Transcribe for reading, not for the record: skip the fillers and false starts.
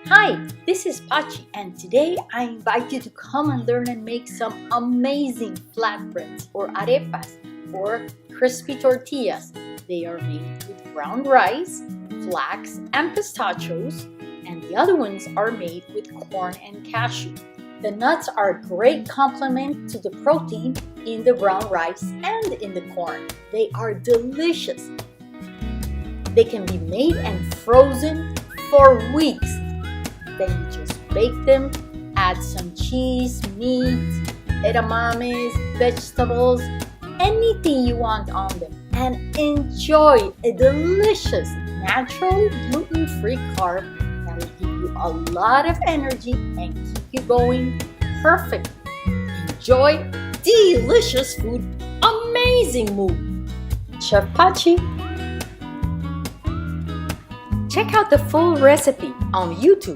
Hi, this is Pachi, and today I invite you to come and learn and make some amazing flatbreads or arepas or crispy tortillas. They are made with brown rice, flax, and pistachios, and the other ones are made with corn and cashew. The nuts are a great complement to the protein in the brown rice and in the corn. They are delicious. They can be made and frozen for weeks. Then you just bake them, add some cheese, meat, edamames, vegetables, anything you want on them, and enjoy a delicious, naturally gluten-free carb that will give you a lot of energy and keep you going perfectly. Enjoy delicious food, amazing mood. Chef Pachi. Check out the full recipe on YouTube.